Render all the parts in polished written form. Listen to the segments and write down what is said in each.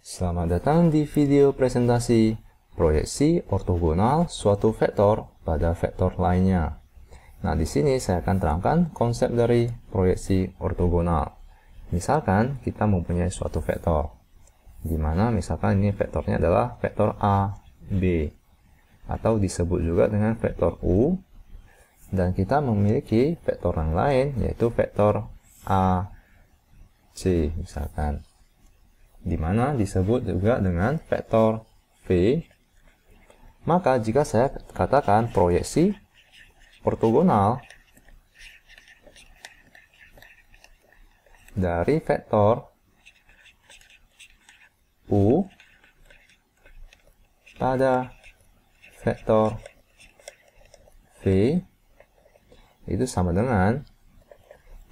Selamat datang di video presentasi proyeksi ortogonal suatu vektor pada vektor lainnya. Nah, di sini saya akan terangkan konsep dari proyeksi ortogonal. Misalkan kita mempunyai suatu vektor, di mana misalkan ini vektornya adalah vektor A, B, atau disebut juga dengan vektor U, dan kita memiliki vektor yang lain, yaitu vektor A, C, misalkan, di mana disebut juga dengan vektor V. Maka jika saya katakan proyeksi ortogonal dari vektor U pada vektor V itu sama dengan,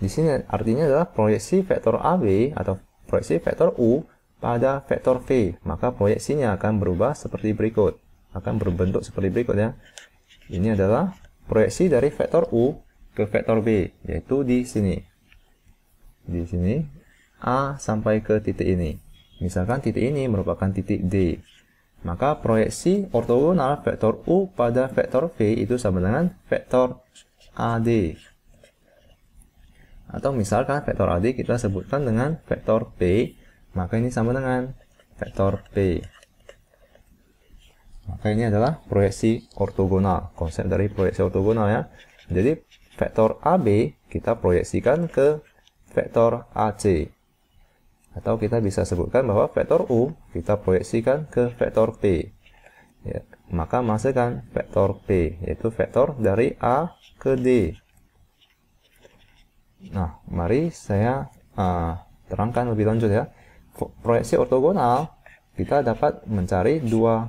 di sini artinya adalah proyeksi vektor AB atau proyeksi vektor U pada vektor V, maka proyeksinya akan berubah seperti berikut, akan berbentuk seperti berikut ya. Ini adalah proyeksi dari vektor U ke vektor B, yaitu di sini. Di sini A sampai ke titik ini. Misalkan titik ini merupakan titik D. Maka proyeksi ortogonal vektor U pada vektor V itu sama dengan vektor AD. Atau misalkan vektor AD kita sebutkan dengan vektor P, maka ini sama dengan vektor P. Maka ini adalah proyeksi ortogonal, konsep dari proyeksi ortogonal ya. Jadi vektor AB kita proyeksikan ke vektor AC. Atau kita bisa sebutkan bahwa vektor U kita proyeksikan ke vektor P. Ya, maka masukkan vektor P, yaitu vektor dari A ke D. Nah, mari saya terangkan lebih lanjut ya. Proyeksi ortogonal kita dapat mencari dua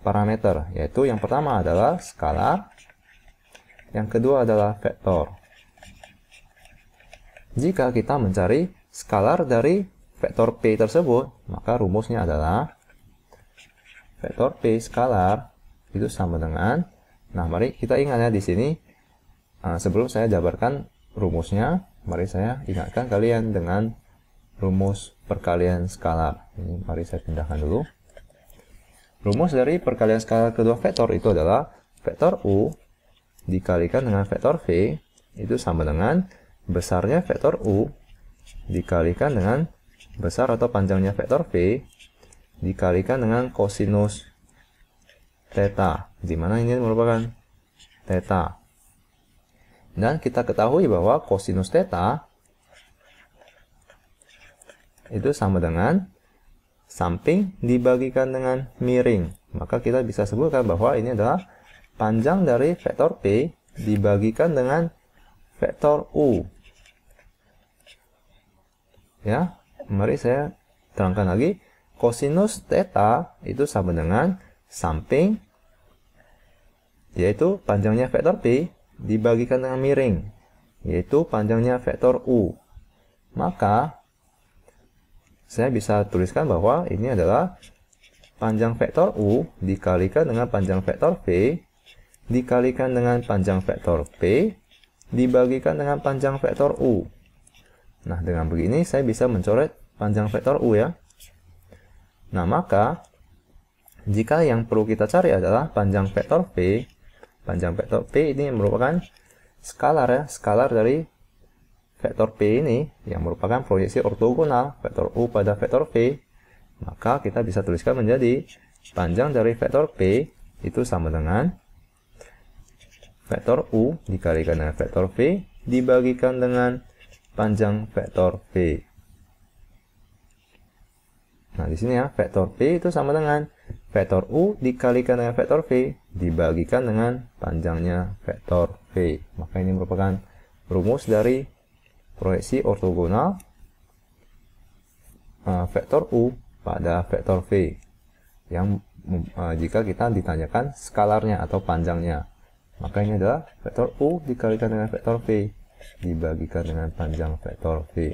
parameter, yaitu yang pertama adalah skalar, yang kedua adalah vektor. Jika kita mencari skalar dari vektor P tersebut, maka rumusnya adalah vektor P skalar itu sama dengan, nah mari kita ingat ya di sini, sebelum saya jabarkan rumusnya, mari saya ingatkan kalian dengan rumus perkalian skalar. Ini mari saya pindahkan dulu. Rumus dari perkalian skalar kedua vektor itu adalah vektor U dikalikan dengan vektor V itu sama dengan besarnya vektor U dikalikan dengan besar atau panjangnya vektor V dikalikan dengan kosinus theta, di mana ini merupakan theta. Dan kita ketahui bahwa kosinus theta itu sama dengan samping dibagikan dengan miring. Maka kita bisa sebutkan bahwa ini adalah panjang dari vektor P dibagikan dengan vektor U. Ya, mari saya terangkan lagi. Kosinus theta itu sama dengan samping, yaitu panjangnya vektor P dibagikan dengan miring, yaitu panjangnya vektor U. Maka saya bisa tuliskan bahwa ini adalah panjang vektor U dikalikan dengan panjang vektor V dikalikan dengan panjang vektor P dibagikan dengan panjang vektor U. Nah, dengan begini saya bisa mencoret panjang vektor U ya. Nah, maka jika yang perlu kita cari adalah panjang vektor P, panjang vektor P ini merupakan skalar ya, skalar dari vektor P ini yang merupakan proyeksi ortogonal vektor U pada vektor V, maka kita bisa tuliskan menjadi panjang dari vektor P itu sama dengan vektor U dikalikan dengan vektor V dibagikan dengan panjang vektor V. Nah, di sini ya, vektor P itu sama dengan vektor U dikalikan dengan vektor V dibagikan dengan panjangnya vektor V. Maka ini merupakan rumus dari proyeksi ortogonal vektor U pada vektor V yang jika kita ditanyakan skalarnya atau panjangnya, maka ini adalah vektor U dikalikan dengan vektor V dibagikan dengan panjang vektor V.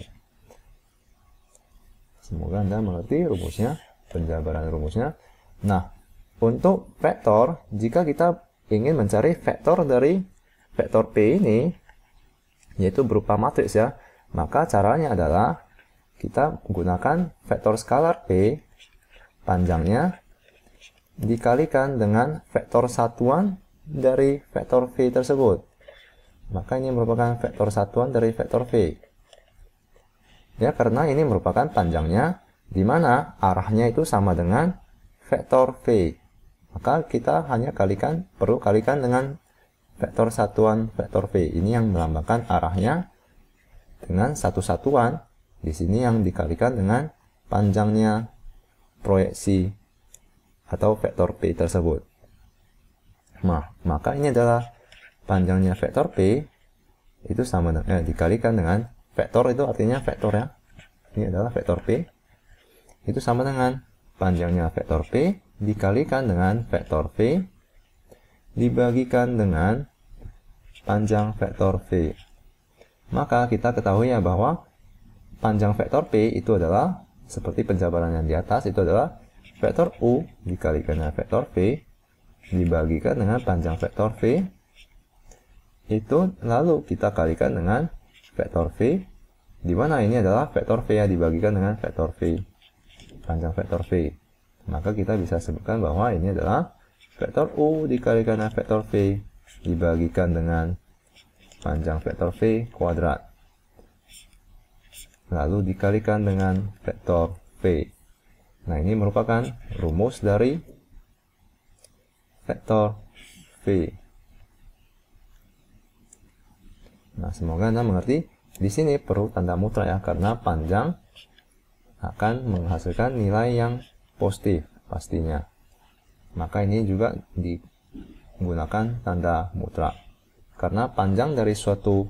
Semoga Anda mengerti rumusnya, penjabaran rumusnya. Nah, untuk vektor, jika kita ingin mencari vektor dari vektor P ini, yaitu berupa matriks ya, maka caranya adalah kita gunakan vektor skalar P, panjangnya dikalikan dengan vektor satuan dari vektor V tersebut. Maka ini merupakan vektor satuan dari vektor V. Ya, karena ini merupakan panjangnya, di mana arahnya itu sama dengan vektor V. Maka kita hanya perlu kalikan dengan vektor satuan vektor V. Ini yang melambangkan arahnya dengan satu satuan. Di sini yang dikalikan dengan panjangnya proyeksi atau vektor P tersebut. Nah, maka ini adalah panjangnya vektor P itu sama dengan dikalikan dengan vektor, itu artinya vektor ya. Ini adalah vektor P. Itu sama dengan panjangnya vektor P dikalikan dengan vektor V dibagikan dengan panjang vektor V. Maka kita ketahui ya bahwa panjang vektor P itu adalah seperti penjabaran yang di atas, itu adalah vektor U dikalikan dengan vektor V dibagikan dengan panjang vektor V, itu lalu kita kalikan dengan vektor V, di mana ini adalah vektor V yang dibagikan dengan vektor V, panjang vektor V. Maka kita bisa sebutkan bahwa ini adalah vektor U dikalikan dengan vektor V dibagikan dengan panjang vektor V kuadrat, lalu dikalikan dengan vektor V. Nah, ini merupakan rumus dari vektor V. Nah, semoga Anda mengerti. Di sini perlu tanda mutlak ya, karena panjang akan menghasilkan nilai yang positif pastinya. Maka ini juga digunakan tanda mutlak. Karena panjang dari suatu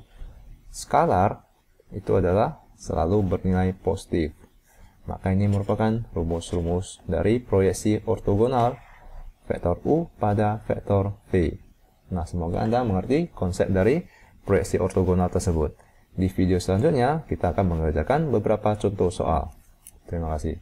skalar itu adalah selalu bernilai positif. Maka ini merupakan rumus-rumus dari proyeksi ortogonal vektor U pada vektor V. Nah, semoga Anda mengerti konsep dari proyeksi ortogonal tersebut. Di video selanjutnya, kita akan mengerjakan beberapa contoh soal. Terima kasih.